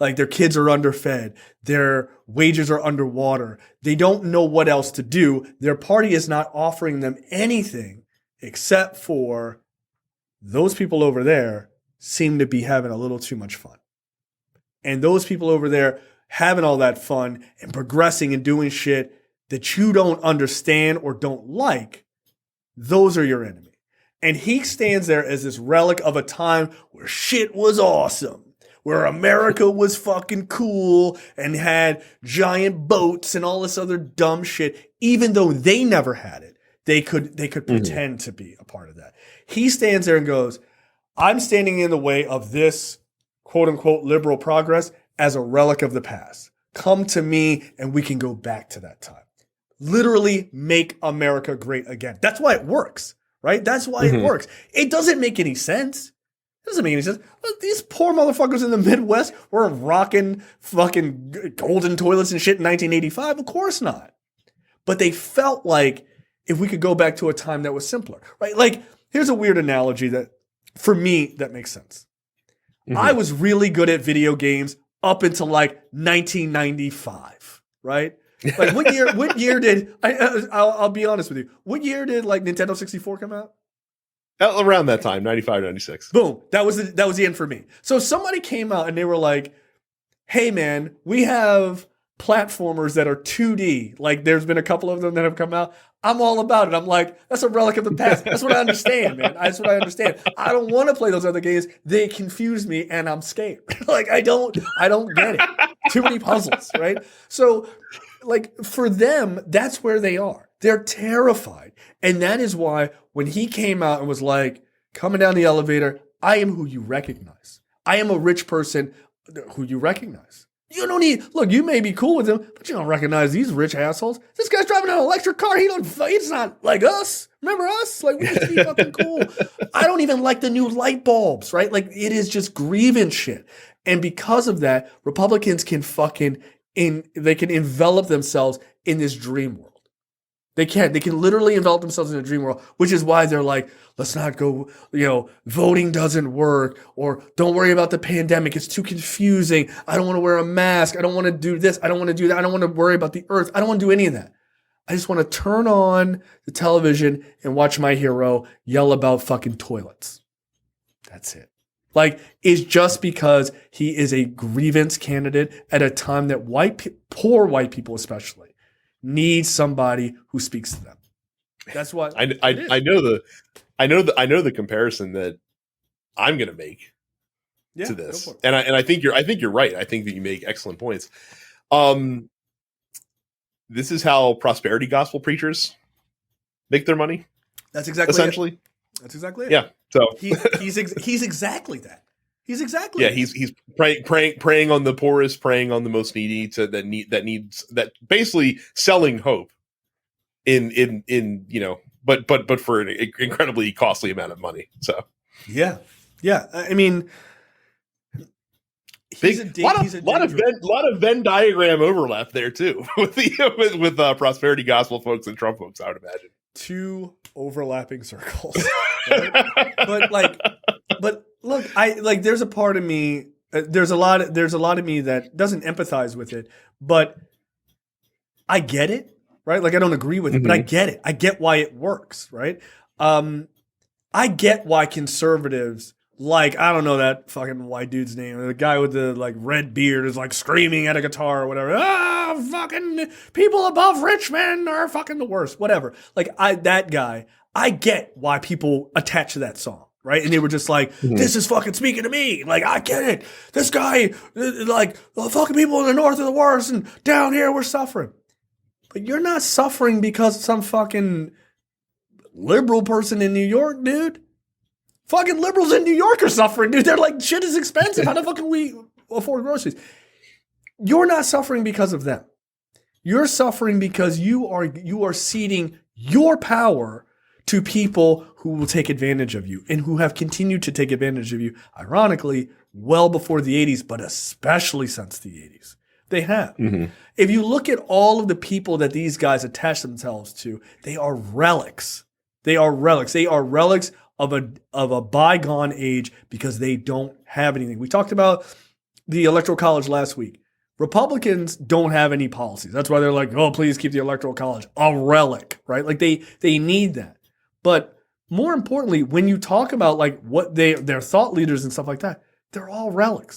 Like their kids are underfed. Their wages are underwater. They don't know what else to do. Their party is not offering them anything except for those people over there seem to be having a little too much fun. And those people over there having all that fun and progressing and doing shit that you don't understand or don't like, those are your enemy. And he stands there as this relic of a time where shit was awesome, where America was fucking cool and had giant boats and all this other dumb shit, even though they never had it. They could pretend to be a part of that. He stands there and goes, I'm standing in the way of this quote unquote liberal progress as a relic of the past. Come to me and we can go back to that time. Literally make America great again. That's why it works, right? That's why it works. It doesn't make any sense. It doesn't make any sense. These poor motherfuckers in the Midwest were rocking fucking golden toilets and shit in 1985. Of course not. But they felt like if we could go back to a time that was simpler, right? Like, here's a weird analogy that, for me, that makes sense. I was really good at video games up until like 1995, right? Like what year did I'll be honest with you. What year did like Nintendo 64 come out? Around that time, 95, 96. Boom. That was the end for me. So somebody came out and they were like, hey man, we have platformers that are 2D. Like there's been a couple of them that have come out. I'm all about it. I'm like, that's a relic of the past. That's what I understand, man. That's what I understand. I don't want to play those other games. They confuse me and I'm scared. Like I don't get it. Too many puzzles, right? So like for them, that's where they are. They're terrified. And that is why when he came out and was like, coming down the elevator, I am who you recognize. I am a rich person who you recognize. You don't need, look, you may be cool with him, but you don't recognize these rich assholes. This guy's driving an electric car. He's not like us. Remember us? Like, we used to be fucking cool. I don't even like the new light bulbs, right? Like, it is just grievance shit. And because of that, Republicans can they can envelop themselves in this dream world. They can literally envelop themselves in a dream world, which is why they're like, let's not go, voting doesn't work, or don't worry about the pandemic. It's too confusing. I don't want to wear a mask. I don't want to do this. I don't want to do that. I don't want to worry about the earth. I don't want to do any of that. I just want to turn on the television and watch my hero yell about fucking toilets. That's it. Like, it's just because he is a grievance candidate at a time that poor white people especially, need somebody who speaks to them. That's what I know the comparison that I'm going to make to this, and I think you're right. I think that you make excellent points. This is how prosperity gospel preachers make their money. That's exactly essentially. It. That's exactly it. Yeah. So he's exactly that. He's exactly that. He's preying on the poorest, preying on the most needy, that basically selling hope in but for an incredibly costly amount of money. So yeah. I mean, a lot of Venn diagram overlap there too with prosperity gospel folks and Trump folks, I would imagine. Two overlapping circles. Right? but look, there's a part of me, there's a lot of me that doesn't empathize with it, but I get it, right? Like I don't agree with it, but I get it. I get why it works, right? I get why conservatives, like, I don't know that fucking white dude's name, the guy with the like red beard is like screaming at a guitar or whatever. Fucking people above rich men are fucking the worst, whatever. Like that guy, I get why people attach to that song. Right. And they were just like, this is fucking speaking to me. Like, I get it. This guy, like, the fucking people in the north are the worst. And down here, we're suffering. But you're not suffering because some fucking liberal person in New York, dude. Fucking liberals in New York are suffering, dude. They're like, shit is expensive. How the fuck can we afford groceries? You're not suffering because of them. You're suffering because you are ceding your power to people who will take advantage of you and who have continued to take advantage of you, ironically, well before the 80s, but especially since the 80s. They have. If you look at all of the people that these guys attach themselves to, they are relics. They are relics. They are relics of a bygone age because they don't have anything. We talked about the Electoral College last week. Republicans don't have any policies. That's why they're like, oh, please keep the Electoral College a relic, right? Like they need that. But more importantly, when you talk about like what their thought leaders and stuff like that, they're all relics.